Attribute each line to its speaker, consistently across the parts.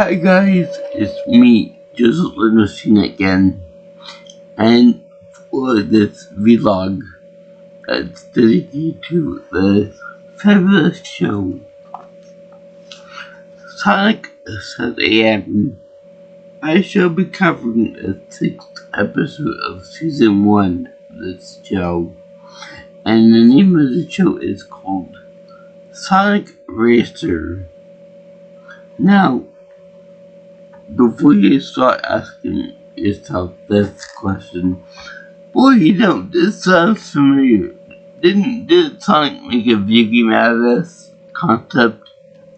Speaker 1: Hi guys, it's me, Joseph Livingston again, and for this vlog, it's dedicated to the fabulous show, Sonic SatAm. I shall be covering the 6th episode of Season 1 of this show, and the name of the show is called Sonic Racer. Now, before you start asking yourself this question, boy, this sounds familiar. Did Sonic make a video game out of this concept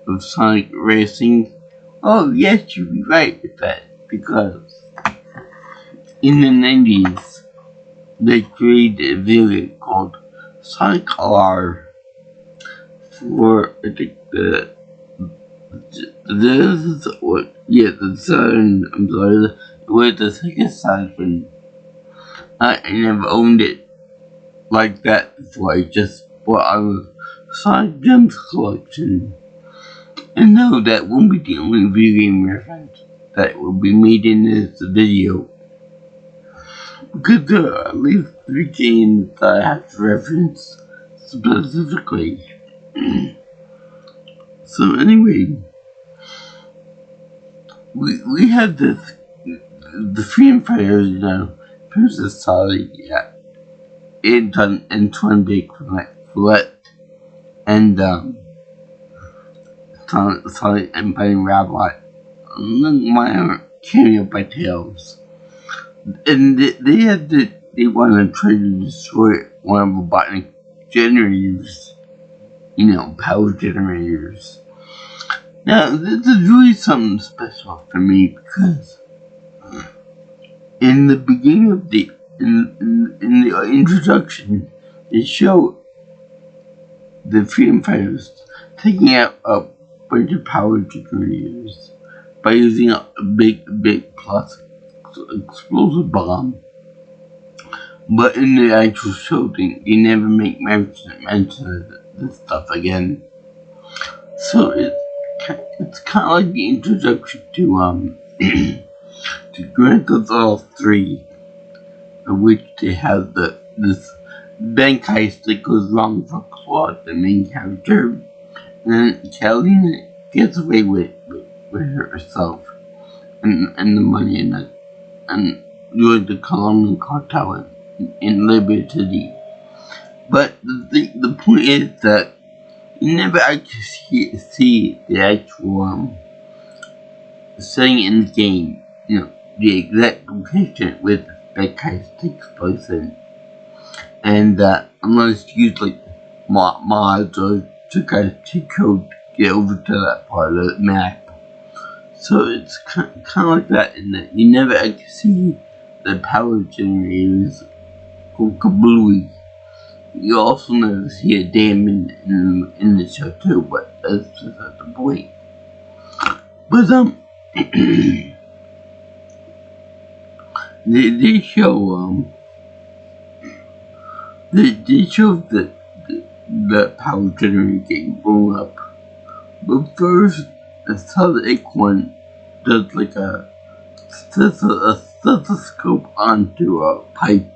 Speaker 1: of Sonic Racing? Oh, yes, you'd be right with that, because in the 90s, they created a video game called Sonic R for, I think, the SatAm, I'm sorry, with the second SatAm. I never owned it like that before. I just bought a Sonic Gems collection. And no, that won't be the only video game reference that will be made in this video, because there are at least 3 games that I have to reference specifically. So anyway, we have the Freedom Fighters, Princess Sally, Antoine de Colette, and Sonic Empire Rabot, my cameo by Tails. And they want to try to destroy one of the Robotnik generators, power generators. Now, this is really something special for me, because in the beginning of in the introduction, they show the Freedom Fighters taking out a bunch of power generators by using a big plus explosive bomb. But in the actual show, they never make mention of this stuff again. So it's kind of like the introduction to to Grand Theft Auto 3, in which they have this bank heist that goes wrong for Claude, the main character, and then Catalina gets away with herself and the money and doing the Colombian cartel in Liberty City. But the point is that you never actually see the actual setting in the game, the exact location where the bank heist takes place in. And unless you use like mods or some kind of cheat code to get over to that part of the map. So it's kind of like that, in that you never actually see the power generators go kablooey. You also never see a dam in the show too, but that's just not the point. But they show they show the power generator getting blown up. But first, the SatAm one does like a stethoscope onto a pipe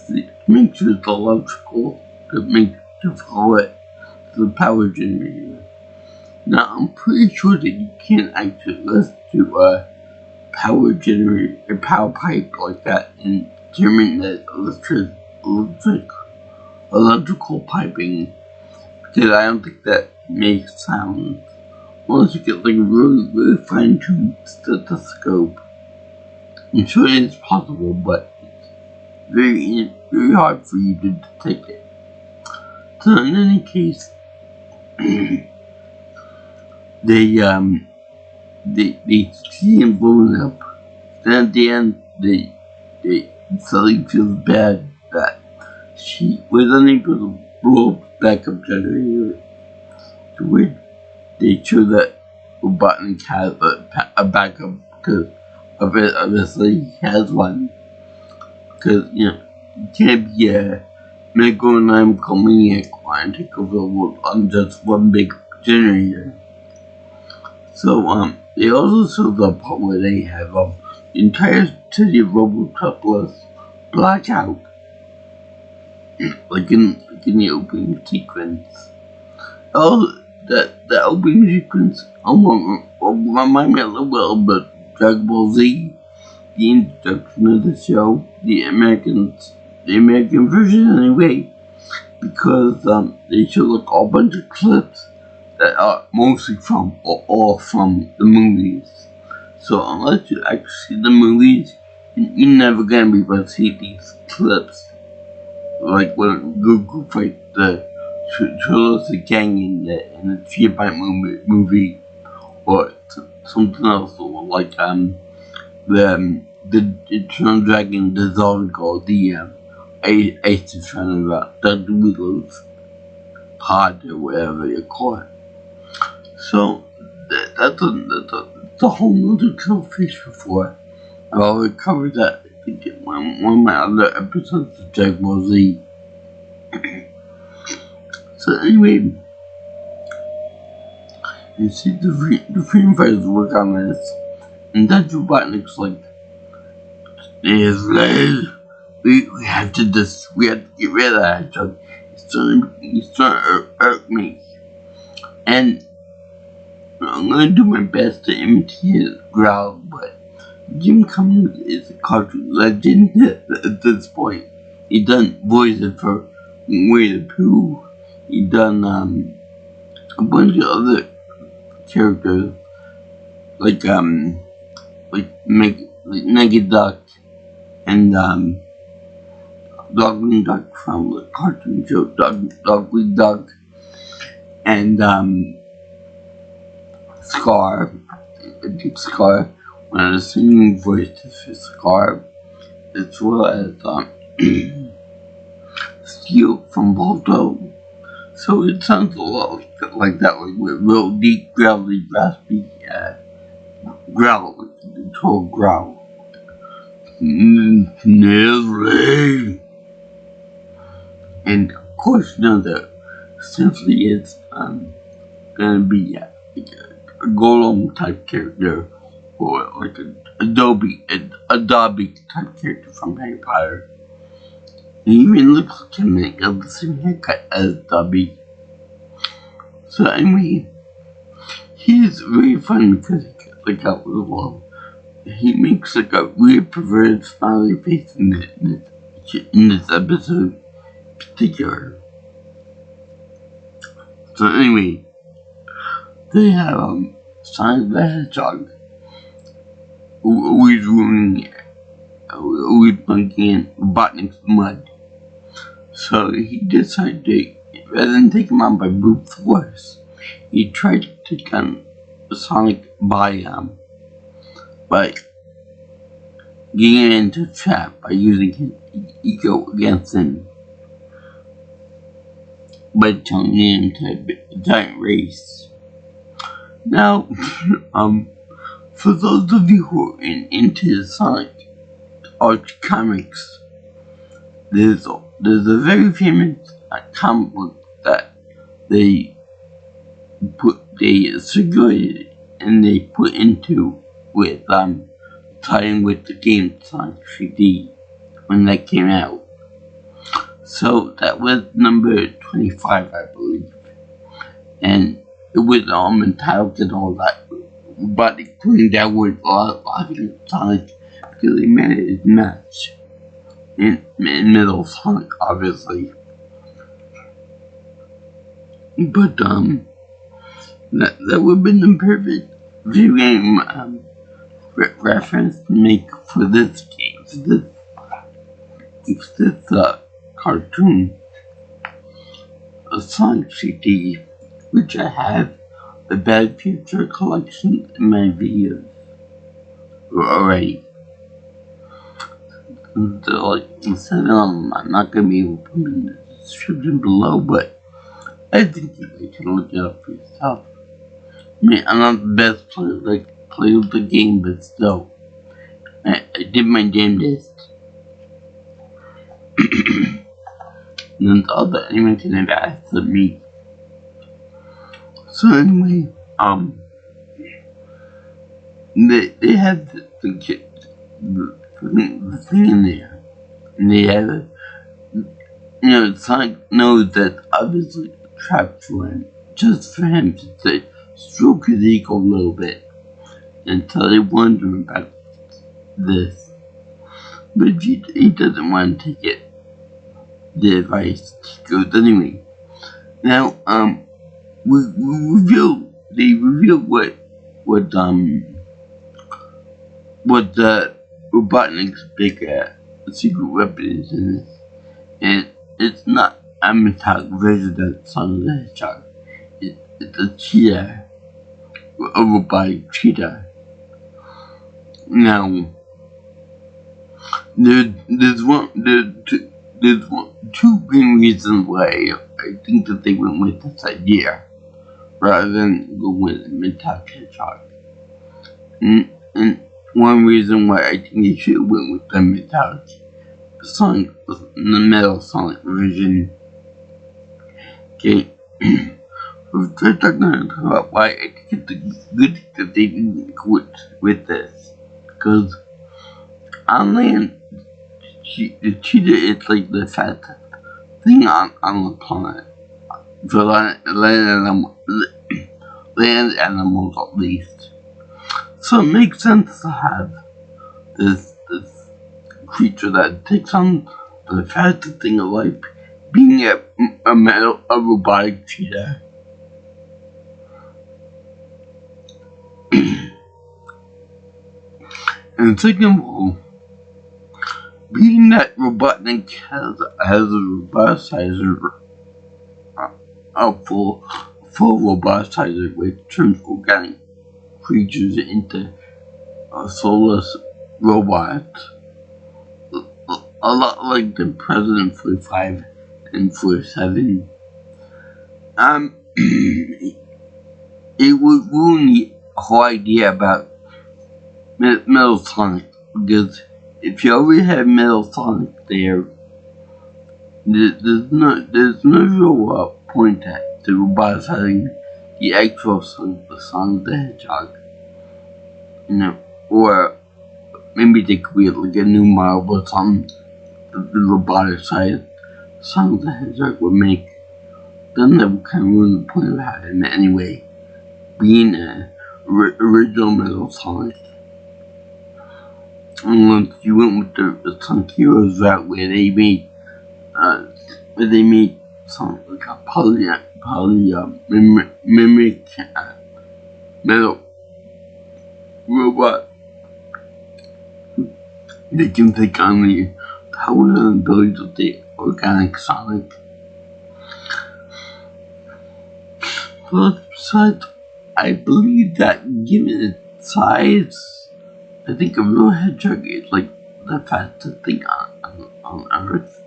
Speaker 1: to make sure it's electrical, to follow it to the power generator. Now, I'm pretty sure that you can't actually listen to a power generator, a power pipe like that, and determine that electrical piping, because I don't think that makes sound unless you get like a really fine-tuned stethoscope. I'm sure it's possible, but it's very hard for you to detect it. So in any case, they see him blowing up. Then at the end, Sally feels bad that she was unable to blow up the backup generator, to which they show that Robotnik has a backup, because obviously he has one. Because, you can't be a megalomaniac trying to take over the world on just one big generator. So, they also show the part where they have the entire city of Robotruck black out, like in the opening sequence. Oh, the opening sequence remind me a little bit about Dragon Ball Z, the introduction of the show, the American version anyway, because they show like a bunch of clips that are mostly from or all from the movies. So unless you actually see the movies, you're never gonna be able to see these clips. Like when Goku fights the Charles Gang in the Chibai movie, or something else, or like the Eternal Dragon dissolving called the Ace is trying about the Wheelos pod or whatever you call it. So that's a whole other fish before. I've already covered that in one of my other episodes of Dragon Ball Z. So anyway, you see the freedom fighters work on this, and that's what looks like. We have to get rid of that hedgehog. He's trying to hurt me, and I'm gonna do my best to imitate his growl, but Jim Cummings is a cartoon legend at this point. He done voices for Winnie the Pooh. He done a bunch of other characters like Naked Duck and Dogly Duck from the cartoon show Dogly Duck and Scar, Scar, one of the singing voices for Scar, as well as Steel from Balto. So it sounds a lot like that, like with real deep, growly, raspy growl, like the total growl. Nearly. And of course, you know that Simply is gonna be like a Golem type character, or like an Adobe type character from Harry Potter. He even looks like him and got the same haircut as Dobby. So anyway, he's very fun because he got little. He makes like a weird perverted smiley face in this episode in particular. So anyway, they have Sonic the Hedgehog who is ruining it. Who is bunking in Robotnik's mud. So he decided to, rather than take him on by brute force, he tried to take on Sonic by getting him into a trap by using his ego against him. By turning him into a giant race. Now, for those of you who are into Sonic Arch comics, there's a very famous comic book that they circulated and they put into with tying with the game Sonic 3D when that came out. So that was number 25, I believe, and it was entitled and all that, but including that word a lot of Sonic because they made it his match in middle of Sonic, obviously. But that would have been the perfect video game reference to make for this game, this cartoon, a Sonic CD, which I have a Bad Future collection in my videos already. So, like I said, I'm not gonna be able to put them in the description below, but I think you can look it up for yourself. I mean, I'm not the best player that plays the game, but still, I did my damnedest. And then the other animation I've asked of me. So anyway, they have the thing in there, and they have a, Sonic knows that obviously trapped for him, just for him to say, stroke his ego a little bit, until they wonder about this. But he doesn't want to take it, the advice. He goes anyway. Now, they reveal what the Robotnik's big secret weapon is in this. And it's not a metallic version of Sonic the Hedgehog. It's a cheetah, a robotic cheetah. Now, there's two main reasons why I think that they went with this idea rather than go with a metallic hedgehog. And one reason why I think they should have went with the metallic Sonic, the Metal Sonic version. Okay, we're talking about why I think it's good that they didn't quit with this, because on land, the cheetah is like the fastest thing on the planet for land animals at least. So it makes sense to have this creature that takes on the fastest thing of life, being a robotic cheetah. And second of all, being that Robotnik has a roboticizer, a full roboticizer, which turns organic creatures into soulless robots, a lot like the President 45 and 47. It would ruin the whole idea about Metal Sonic, because if you already have Metal Sonic there, there's no real point to roboticizing the actual Sonic the Hedgehog. Or maybe they could be like a new model, but something the robotic side Sonic the Hedgehog would make. Then that would kind of ruin the point of having it anyway, being a original Metal Sonic. Unless you went with the Sonic Heroes route where they made something like a mimic metal robot. They can take on the powers and abilities of the organic Sonic. But besides, I believe that given its size, I think a real hedgehog is like the fastest thing on Earth,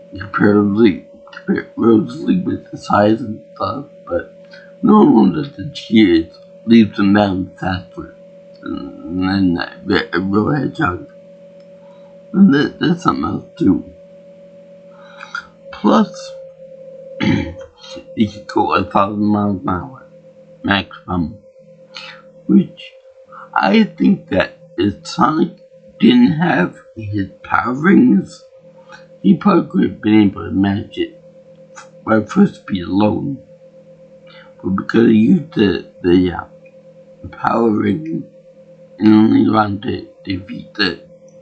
Speaker 1: comparatively with the size and stuff. But no one knows that the cheetah leaps them down faster than a real hedgehog. And that's something else too. Plus, it could go 1,000 miles an hour maximum, which I think that if Sonic didn't have his power rings, he probably could have been able to match it by first speed alone. But because he used the power ring and only allowed to defeat the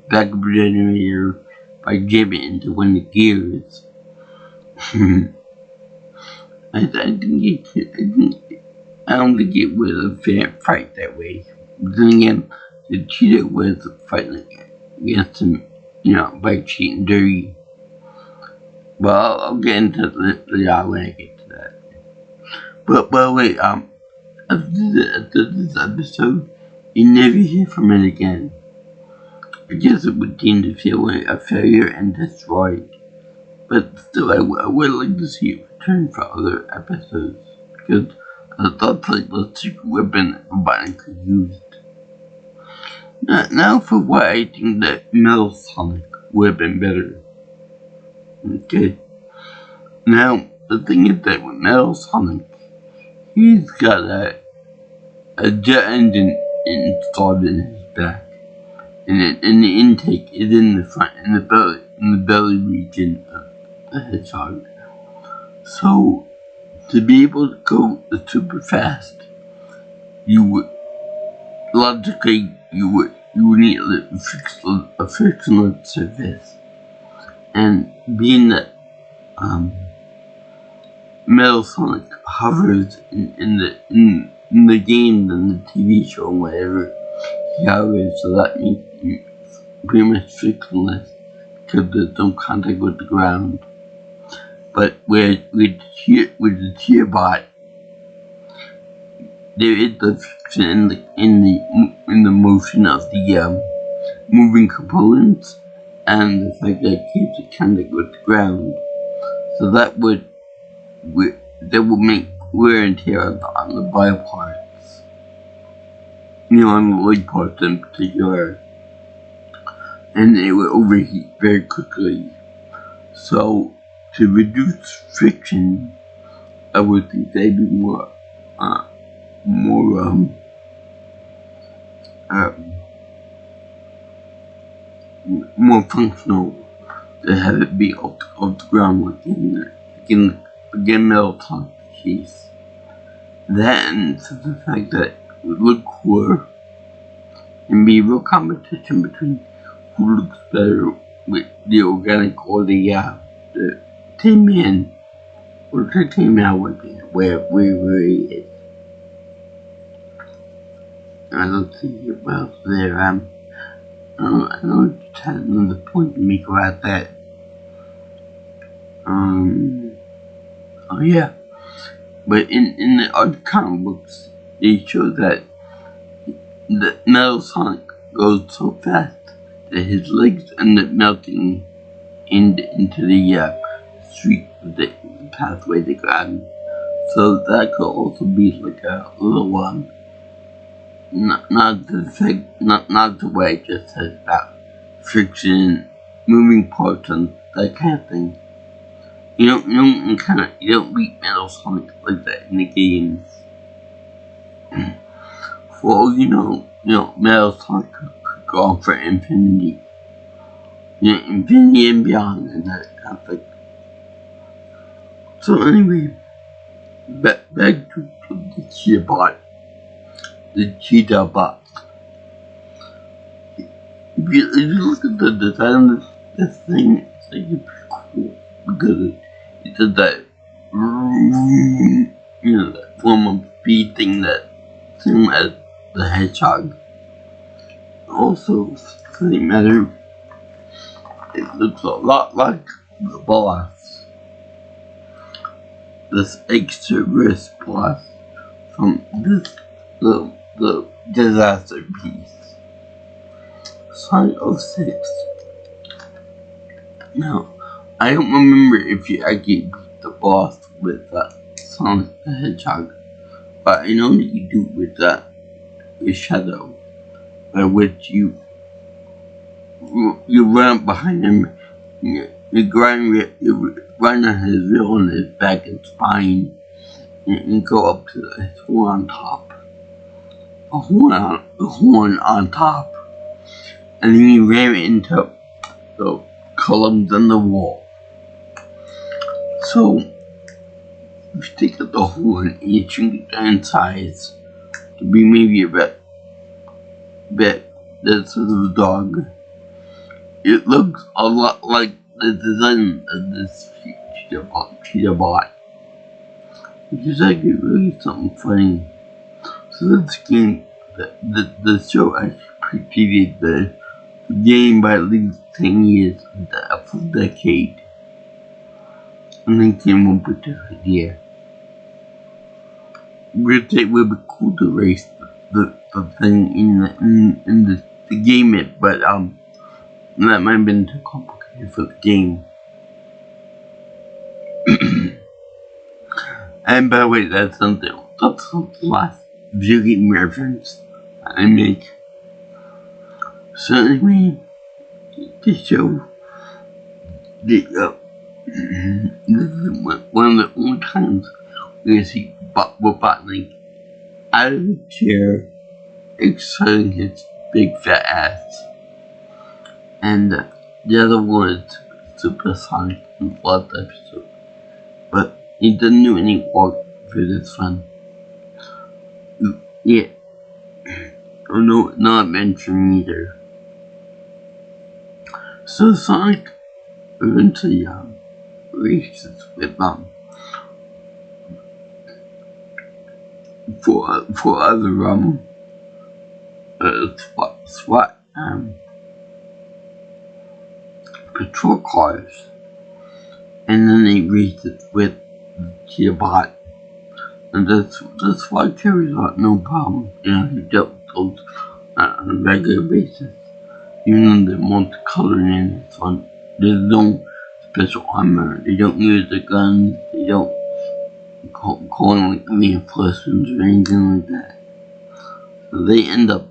Speaker 1: backup generator by jamming into one of the gears, I don't think it was a fair fight that way. But then again, the cheetah was fighting against him, by cheating dirty. Well, I'll get into that when I get to that. But wait, after this episode, you never hear from it again. I guess it would deem the feeling a failure and destroyed. But still, I would like to see it return for other episodes, because that's like the secret weapon that Robotnik could use. Now for why I think that Metal Sonic would have been better. Okay. Now, the thing is that with Metal Sonic, he's got a jet engine installed in his back, and the intake is in the front, in the belly region of the hedgehog. So to be able to go super fast, you would logically you would need a frictionless surface, and being that Metal Sonic hovers in the game and the TV show and whatever, he hovers, so that means pretty much frictionless because there's no contact with the ground. But with the Cheerbot, there is the friction in the motion of the moving components, and the fact that it keeps it contact with the ground. So that would make wear and tear on the body parts, on the leg parts in particular, and they would overheat very quickly. So to reduce friction, I would think they'd be more functional to have it be off the ground again Metal Sonic case. Then to the fact that it would look cooler and be a real competition between who looks better with the organic or the Tin Man, or the Tin Man would be where he is. I don't think about there. I don't just have another point to make about that. Oh yeah. But in the other comic books, they show that the Metal Sonic goes so fast that his legs end up melting into the street, the pathway they got. So that could also be like a little not the way I just said about friction, moving parts, and that kind of thing. You don't beat Metal Sonic like that in the games. For all you know, Metal Sonic could go on for infinity. Infinity and beyond, and that kind of thing. So anyway, back to the Cheetah the Cheetah Bot. If you look at the design of this thing, it's pretty cool because it does that, that form of speed thing that same as the hedgehog. Also, for the matter, it looks a lot like the boss. This extra wrist boss from the disaster piece. Sonic 06. Now, I don't remember if you actually beat the boss with Sonic the Hedgehog, but I know that you do with Shadow, by which you run behind him, you run on his wheel on his back and spine, and go up to his horn on top. A horn on top, and then you ram it into the columns on the wall. So you take out the horn and you shrink it down in size to be maybe a bit that sort of dog. It looks a lot like the design of this cheetah bot, which is actually really something funny. So this game, the show actually preceded the game by at least 10 years, a full decade, and then came up with this idea. Which it would be cool to race the thing in the game, but that might have been too complicated for the game. And by the way, that's something last video game reference I make. So anyway, to show this is one of the only times we're gonna see Robotnik out of the chair exciting his big fat ass. And the other one is Supersonic in the last episode. But he doesn't do any work for this one. Yeah. No, not mentioned either. So Sonic eventually races with for other SWAT patrol cars, and then they races with the bot, and that's why carries out no problem. You know, he dealt with those on a regular basis. Even though they're multicolored in this one, there's no special armor. They don't use the guns. They don't call them like reinforcements or anything like that. So they end up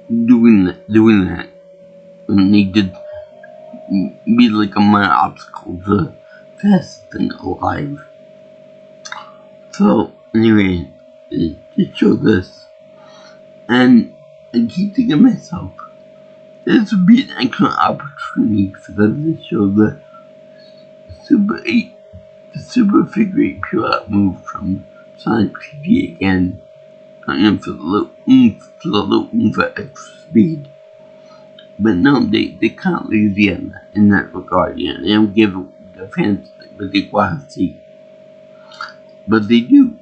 Speaker 1: doing that, and they did be like a minor obstacle to the fastest thing alive. So anyway, it showed this, and I keep thinking to myself, this would be an excellent opportunity for them to show the Super Figure 8 pure move from Sonic PD again. For the little oomph of extra speed. But no, they can't leave in that regard. You know, they don't give the fans what they want to see. But they do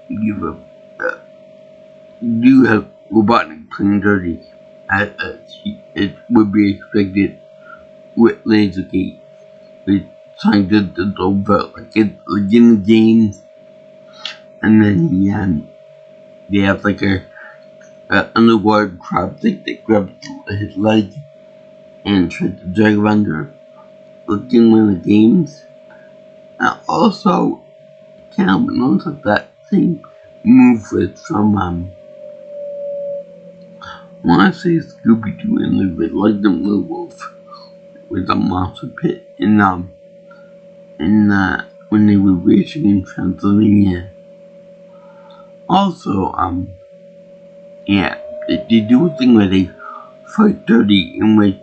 Speaker 1: give do have Robotnik playing dirty, as it would be expected with Lasergate. They trying to over like in the game, and then they have like a underwater crab thing that grabs his leg and tries to drag him under, like in one of the games. And also, kind of knows that same move was from I want to say Scooby-Doo and the Legend of Wolf with the monster pit in when they were racing in Transylvania. Also, yeah, they do a thing where they fight dirty, in which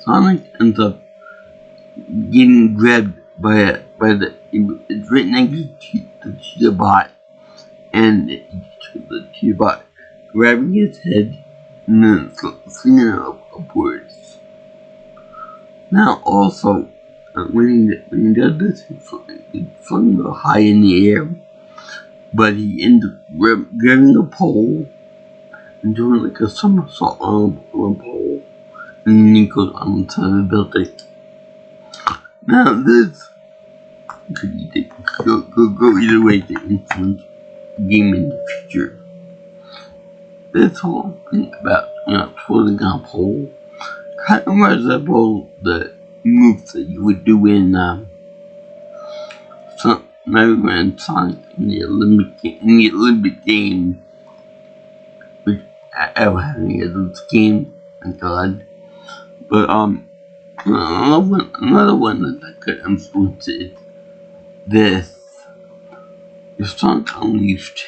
Speaker 1: Sonic ends up getting grabbed by it's right next to the Cheetah Bot, and the Cheetah Bot grabbing his head and then slinging it upwards. Now also, when he does this, he flung it high in the air, but he ends up grabbing a pole and doing like a somersault on a pole, and then he goes on top of the building. Now this could go either way to influence the game in the future. This whole thing about floating on a pole kind of resembles the moves that you would do in Mario and Sonic in the Olympic game, which I ever had any of those games, thank God. But another one that could influence it, this is Sonic Unleashed,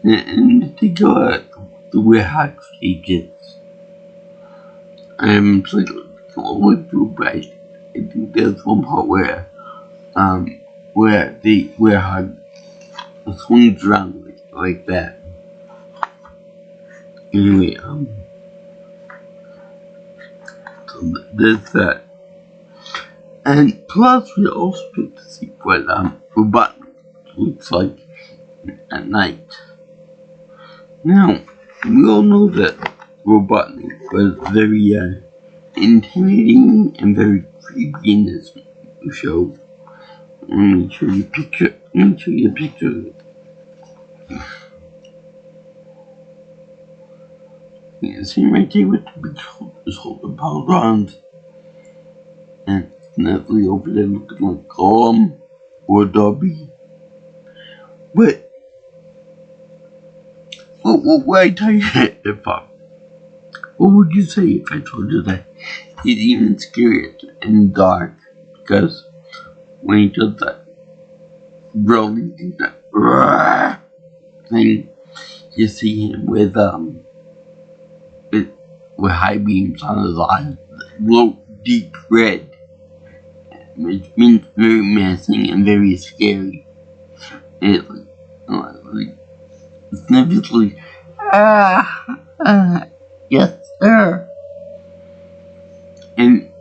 Speaker 1: and they go at the warehouse stages. It's like all the way through, but I think there's one part where the warehouse swings around like that. Anyway, so there's that. And plus, we also get to see what Robotnik looks like at night. Now, we all know that Robotnik was very intimidating and very creepy in this show. Let me show you a picture. of it. You can see right there with the big shoulders holding power arms. And definitely over there looking like Gollum or Dobby. But what would I tell you what would you say if I told you that he's even scarier in the dark? Because when he does that really do that thing. You see him with high beams on his eyes, low, deep red, which means very menacing and very scary. It it's never like, yes, sir. And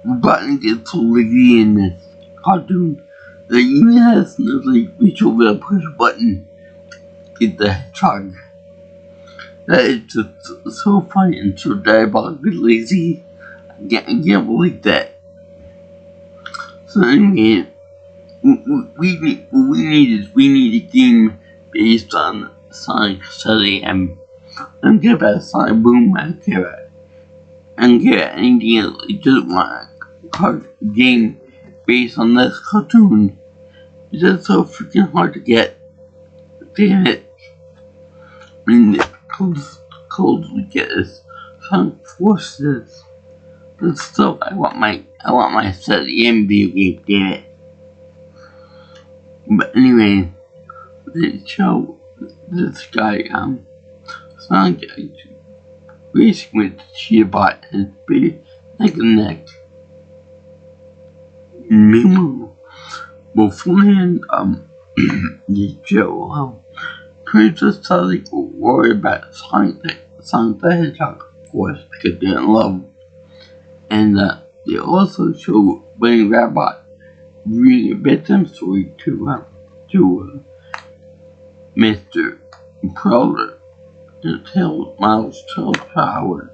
Speaker 1: Button gets so leggy in this cartoon that he even has no reach over to push a button to get the hedgehog. That is just so funny and so diabolically lazy. I can't believe that. So anyway, we need a game based on Sonic SatAm. I don't care about Sonic Boom, I don't care about anything else. I just want a game based on this cartoon. It's just so freaking hard to get. Damn it. I mean, the closest we get is Sonic Forces. But still, I want my SatAm video game, damn it. But anyway, they show this guy, Sonic racing with the cheetah bot, his big neck and neck. Meanwhile, beforehand, they show, Princess Sally will worry about Sonic the Hedgehog, of course, because they didn't love him. And they also show Bunny Rabbit reading a bedtime story to Mr. Prowler, Miles Tells Power.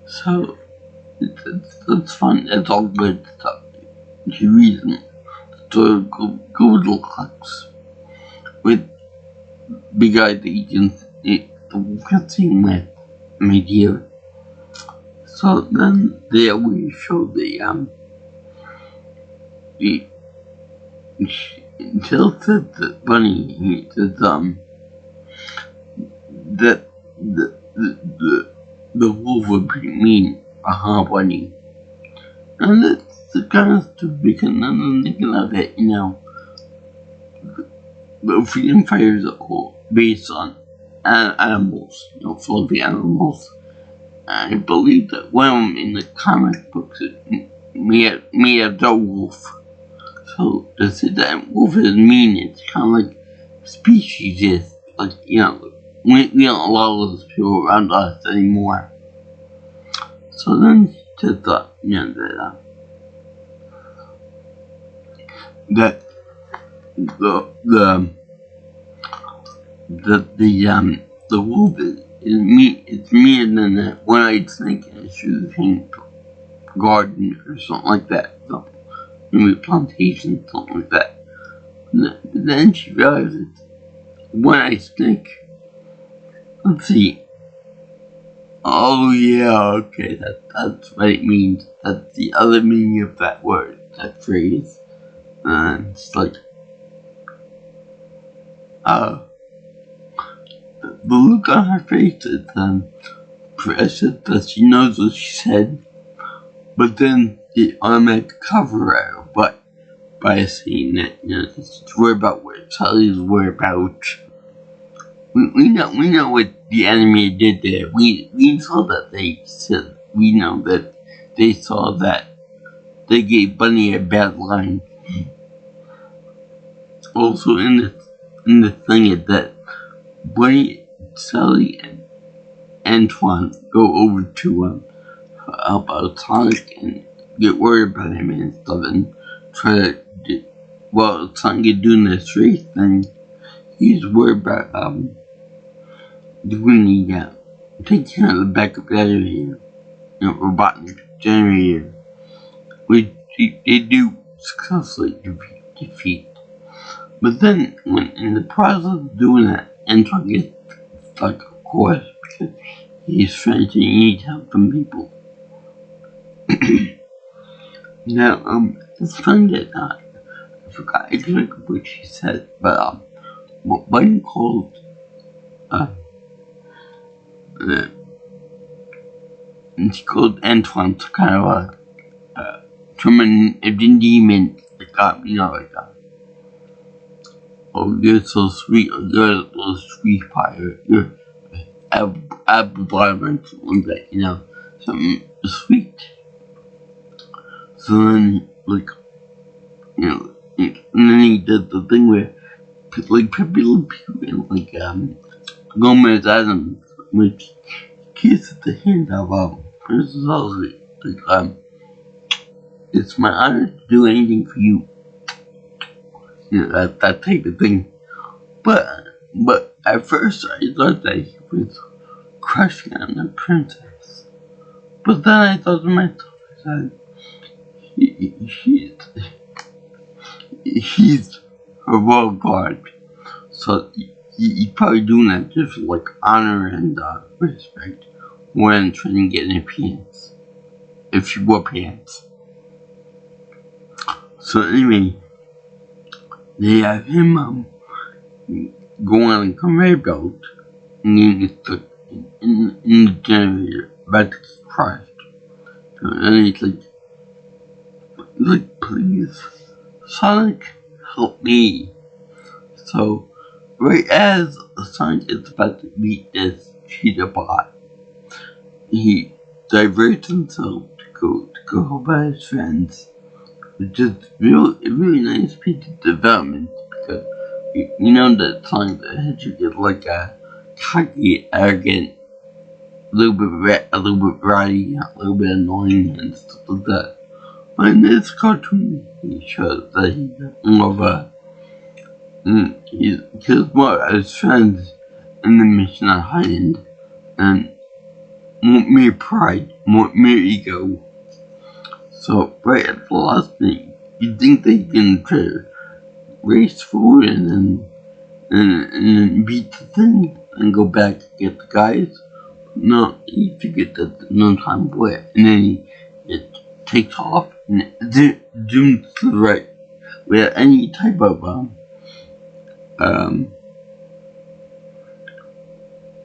Speaker 1: So it's fun. It's all good stuff. To read them. So good looks with the guy that you can sing with mid-year. So then they always show Jill said that Bunny, he says, that the wolf would be mean, Bunny. And that's the kind of stupid because I'm thinking of it, the freedom fighters are all based on animals, fluffy animals. I believe that one of them in the comic books may have the wolf. So to say that wolf is mean, it's kind of like speciesist. Like, we don't allow those people around us anymore. So then she just thought, that the wolf is mean. It's meaner than that one-eyed snake in a sugarcane garden or something like that. So, maybe plantation, something like that. But then she realizes one-eyed snake. Let's see. Oh yeah, okay, that's what it means. That's the other meaning of that word, that phrase. It's like, the look on her face is precious that she knows what she said, but then the automatic cover her butt by saying that, just worry about what Charlie's worried about. We know what the animator did there. We saw that they said, we know that they saw that they gave Bunny a bad line. Also in the thing is that Bunny, Sally, and Antoine go over to help out Sonic and get worried about him and stuff and try to Sonic is doing this race thing. He's worried about doing taking out the backup generator, robotic generator, which they do successfully defeat. But then, when in the process of doing that, Antoine gets stuck, of course, because he's trying to need help from people. Now, it's funny that I forgot exactly what she said, but Bunny called and she called Antoine to kind of summon a demon, like oh, you're so sweet, or you're a little sweet pie, or you're apple bottom, or something like that, you know, something sweet. So then, like, you know, and then he did the thing where, like, Pepe Le Pew and, like, Gomez Adams, which kisses the hand of, Princess Elsie, like, it's my honor to do anything for you. You know, that type of thing. But at first I thought that he was crushing on the princess. But then I thought to myself, I said, he's a royal guard. So he's probably doing that just for like honor and respect more than trying to get in her pants. If she wore pants. So anyway, they have him go on a conveyor belt and then get stuck in the generator about to get crushed. So, and he's like, please, Sonic, help me. So, right as Sonic is about to beat this cheetah bot, he diverts himself to go help out his friends, which is really nice piece of development because you know that Sonic the Hedgehog is like a cocky, arrogant, a little bit ratty, a little bit annoying and stuff like that. But in this cartoon, he shows that he's more of a he kills more of his friends in the mission at Highland and more mere pride, more ego. So right at the last thing, you think they can try to race forward and then beat the thing and go back and get the guys? No, you forget that there's no time for it, and then it takes off and it zooms to the right without any type of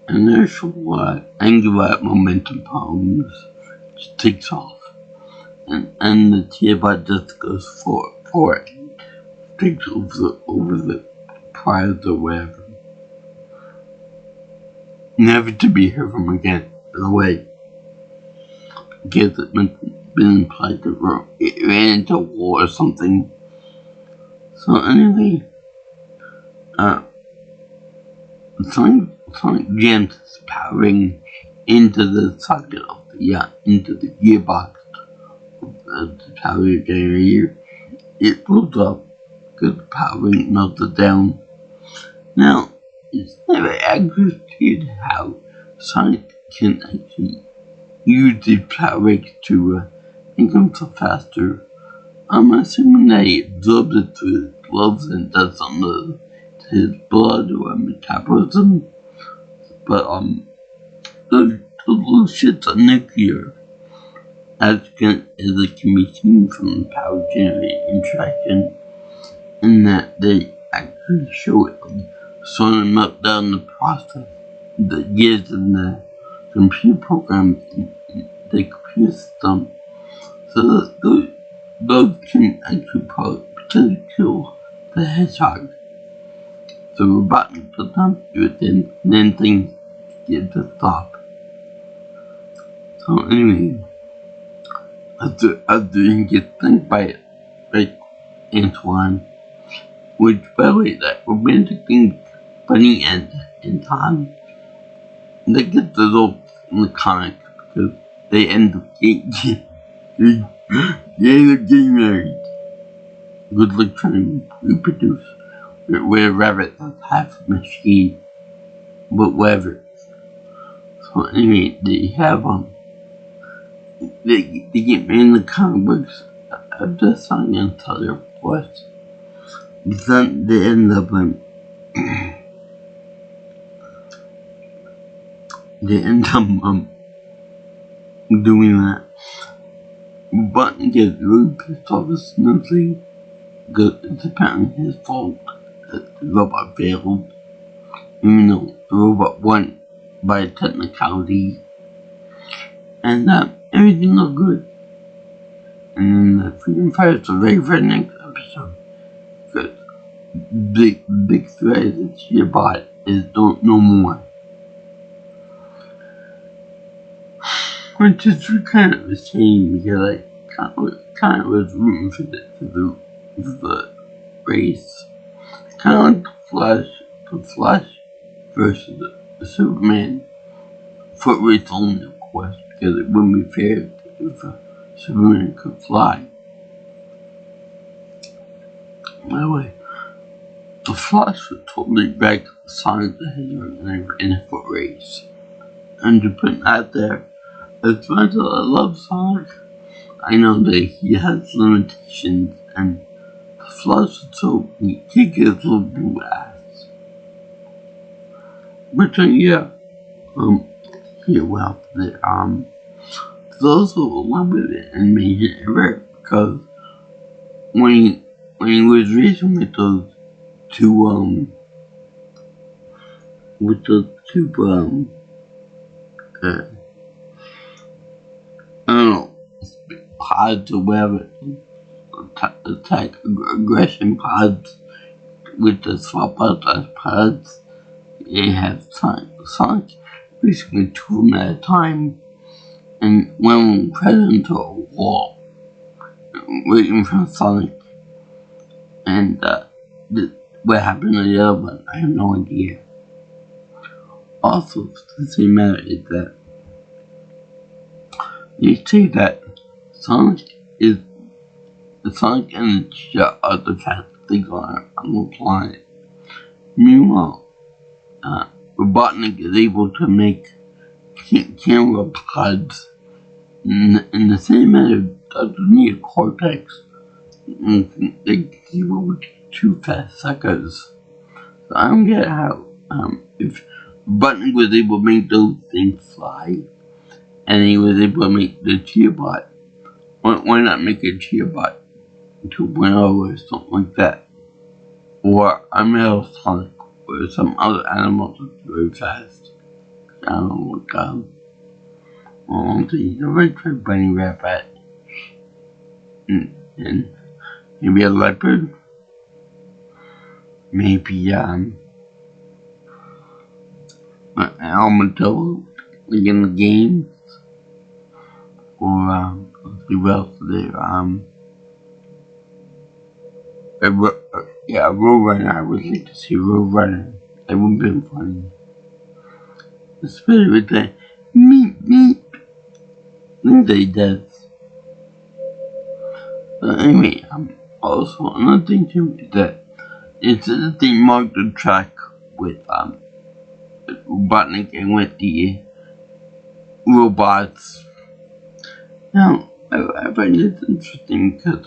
Speaker 1: inertial angular momentum problems. Just takes off, and the T-bot just goes forward, takes over the prize or whatever. Never to be heard from again, by the way. Because it's been implied that it ran into war or something. So anyway, Sonic jams his powering into the socket of into the gearbox of the power generator. It blows up because the powering melted down. Now, it's never accurate how Sonic can actually use the power to make himself faster. I'm assuming that he absorbs it through his gloves and does something to his blood or metabolism. But those little shits are nuclear, as it can be seen from the power generator interaction, and that they actually show it sort of melt down the process that gives in the computer program, the computer system. So those can actually potentially kill the hedgehog. So we're about to put them through it, and then things get to stop. So anyway, after he gets thanked by Antoine, which by the way, that romantic thing, Bunny and Tom, they get the results in the comic because they end up getting married. Good luck trying to reproduce with a rabbit that's half a machine, but whatever. So anyway, they have they get married in the comic books of the song until they're forced. But then they end up doing that. Button gets really pissed off with Snoopy because it's apparently his fault that the robot failed, even though the robot won by technicality, and everything looked good. And then the Freedom Fighters are ready for the next episode. Because big threat that she bought is no more. Which is kind of a shame because I kind of was rooting for the race. Kind of like the Flash versus the Superman foot race only, of course, because it wouldn't be fair if Superman could fly. By the way, the Flash would totally back Sonic the Hedgehog in a foot race. And to put that there, as much as I love Sonic, I know that he has limitations, and the Flash would so he kick his little blue ass. But yeah, well, there's also a little bit of animation error because when he was racing with those two I don't know, pods or whatever, attack aggression pods with the swap out as pods. They have Sonic basically 2 of them at a time, and one press into a wall right in front of Sonic. And what happened to the other one, I have no idea. Also, the same matter is that they say that Sonic and the Cheetah are the fastest things on the planet. Meanwhile, Robotnik is able to make camera pods in the same manner Dr. Neocortex. They keep up with 2 fast suckers. So I don't get how if Robotnik was able to make those things fly, and he was able to make the Cheetah, why not make a Cheetah 2.0 or something like that? Or a male Sonic, or some other animal that's very fast. I don't know what he's a very good bunny rabbit. And maybe a leopard. Maybe an armadillo, like in the games. Or who else there? Roadrunner. I would like to see Roadrunner. That would have been funny. Especially with the meep. That he does. Anyway, also another thing too is that instead of they marked the track with Robotnik and with the robots. Now, I find this interesting because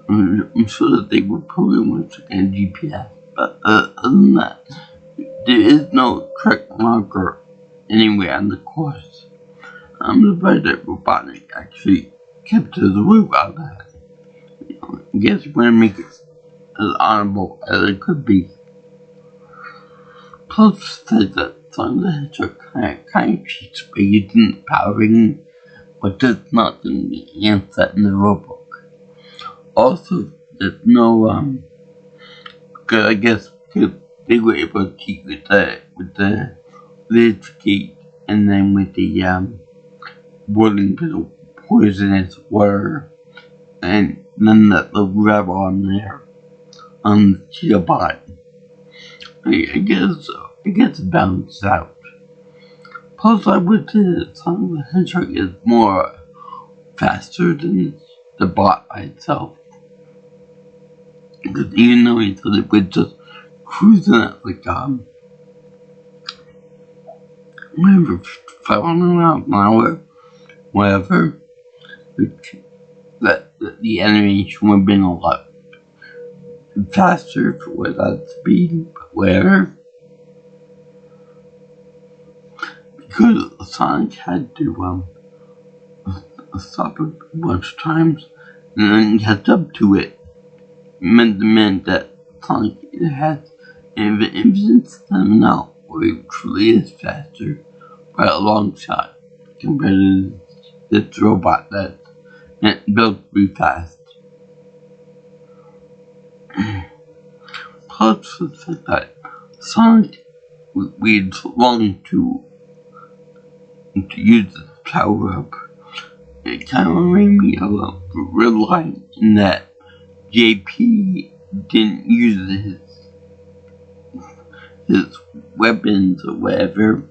Speaker 1: I'm sure that they would probably want to get a GPS, but other than that, there is no correct marker anywhere on the course. I'm surprised that Robotnik actually kept to the route of that. I guess we're gonna make it as honorable as it could be. Plus, said that some of the Hedgehog kind of cheats by using the power ring, but that's not the answer in the rulebook. Also, there's no, because I guess they were able to cheat with the litigate and then with the boiling bit of poisonous water, and then the rub on there on the Cheetah bot. I guess it balances out. Plus, I would say that some of the Hedgehog is more faster than the bot by itself. Because even though he said it was just cruising at like whatever, 500 miles an hour, whatever, that the animation would have been a lot faster with that speed, but whatever. Because Sonic had to stop it a bunch of times and then catch up to it. Meant that Sonic has an infinite stamina where it truly is faster by a long shot compared to this robot that's meant built to be fast. Plus, plus the fact that Sonic waits long to use the power up. It kind of made me realize that JP didn't use his weapons or whatever.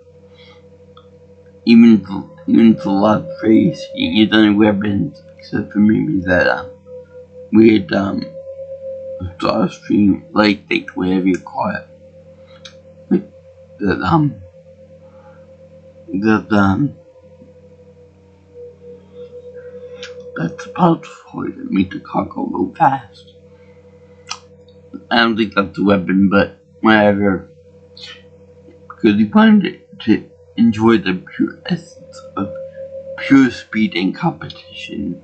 Speaker 1: Even the last phrase, he used any weapons except for maybe that weird Starstream light thing, whatever you call it. That's supposed to make the car go real fast. I don't think that's a weapon, but whatever. Because he wanted to enjoy the pure essence of pure speed and competition.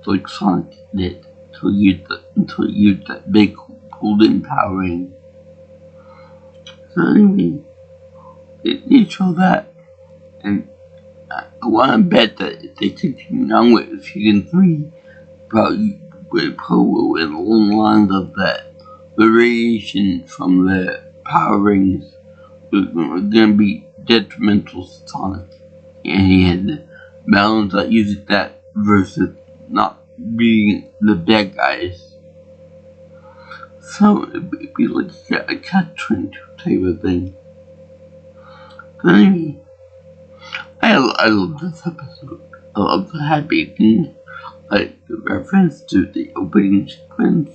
Speaker 1: Like Sonic did until he used that big golden power ring. So anyway, they show that, and I want to bet that if they continue on with season 3, probably along the lines of that, the radiation from the power rings was going to be detrimental to Sonic, and he had to balance that using that versus not being the bad guys. So it'd be like a catch-22 type of thing. But anyway, I love this episode. I love the happy thing, like the reference to the opening sequence,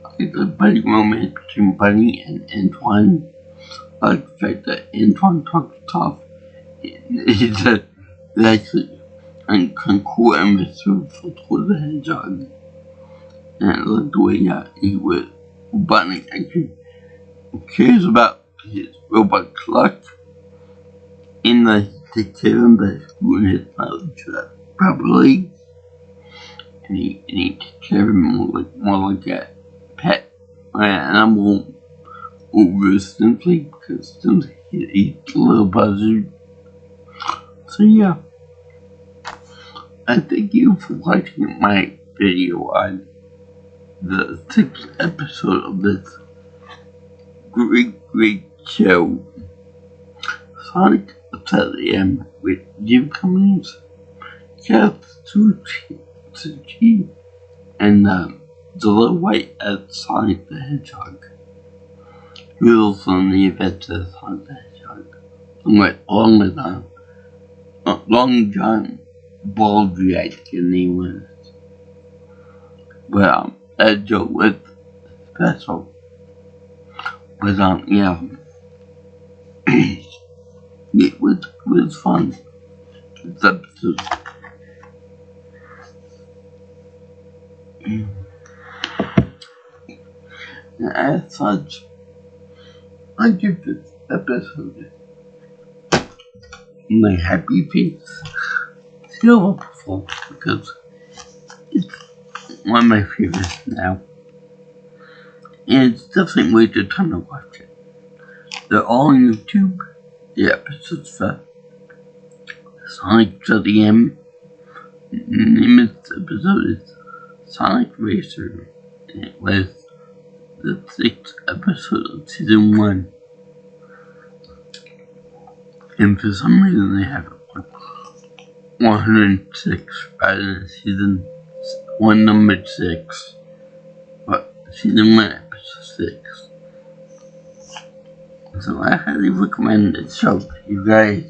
Speaker 1: like the buddy moment between Bunny and Antoine. I like the fact that Antoine talks tough. He's actually cool and resourceful toward the hedgehog. And I love the way he was Bunny actually cares about his robot luck in the take care of him by schooling his knowledge properly, and he takes care of him more like a pet animal over simply because he's a little buzzard. So yeah, I thank you for watching my video on the 6th episode of this great show, Sonic SatAm, with Jim Cummings, Jeff Suchi, and Zilla White as Sonic the Hedgehog. He was also in the event as Sonic the Hedgehog, along with Long John Baldry, I think his name was. But that joke was special. But yeah, it was fun. This episode. As such, I give this episode my happy face still up because it's one of my favorites now. And it's definitely worth the time to watch it. They're all on YouTube. The episodes for Sonic SatAm. The name of this episode is Sonic Racer. And it was the 6th episode of season 1. And for some reason they have 106 rather than season 1 number 6. But season 1 episode 6. So I highly recommend this show to you guys.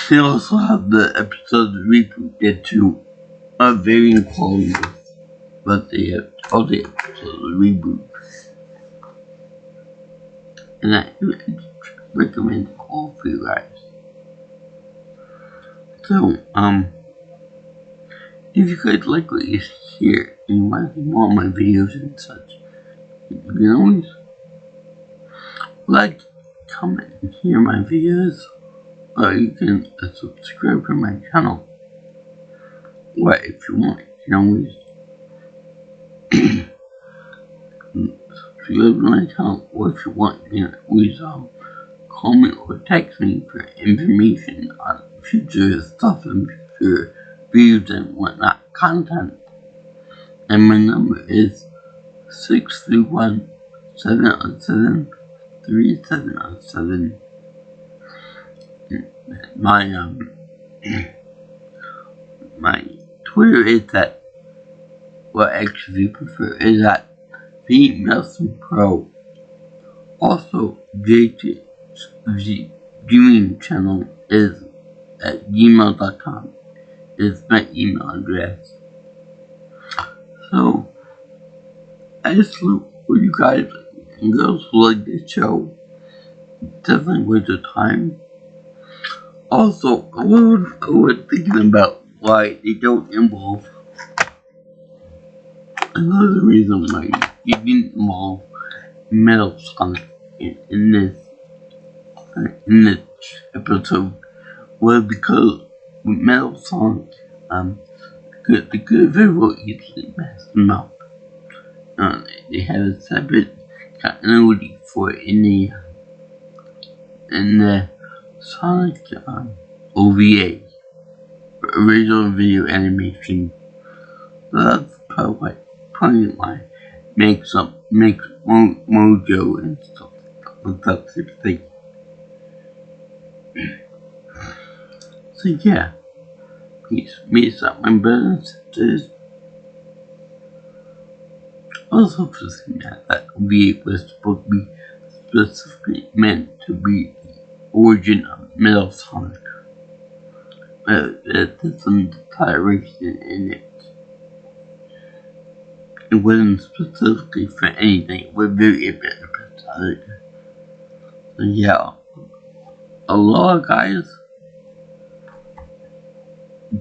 Speaker 1: They also have the episodes rebooted to a varying quality, but they have all the episodes reboot. And I recommend all for you guys. So, if you guys like what you hear and you want to see more of my videos and such, you can always like, comment, and hear my videos, or you can subscribe to my channel. Or if you want, you can always subscribe to my channel, or if you want, you can always comment or text me for information on future stuff and future views and whatnot content. And my number is 631-707-3707. My my Twitter is at, what actually prefer is at VNelsonPro. Also, JJ's viewing channel is at gmail.com. Is my email address. So, I just look for you guys and girls who like this show. Definitely worth your time. Also, I was thinking about why they don't involve. Another reason why you didn't involve Metal Sonic in this episode was because with Metal Sonic, they could very well easily mess them up. They have a separate continuity for it in the Sonic OVA, original video animation. So that's probably why makes Mojo and stuff like that type of thing. So yeah, peace out, my brothers and sisters. Also, for saying that OVA was supposed to be specifically meant to be the origin of Metal Sonic. There's some declaration in it. It wasn't specifically for anything. It was very episodic. So yeah, aloha guys.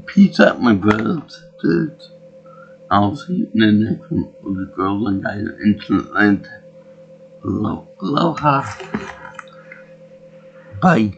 Speaker 1: Peace out, my brothers and sisters. I'll see you in the next one with the girls and guys in Instant Land. Aloha. Bye.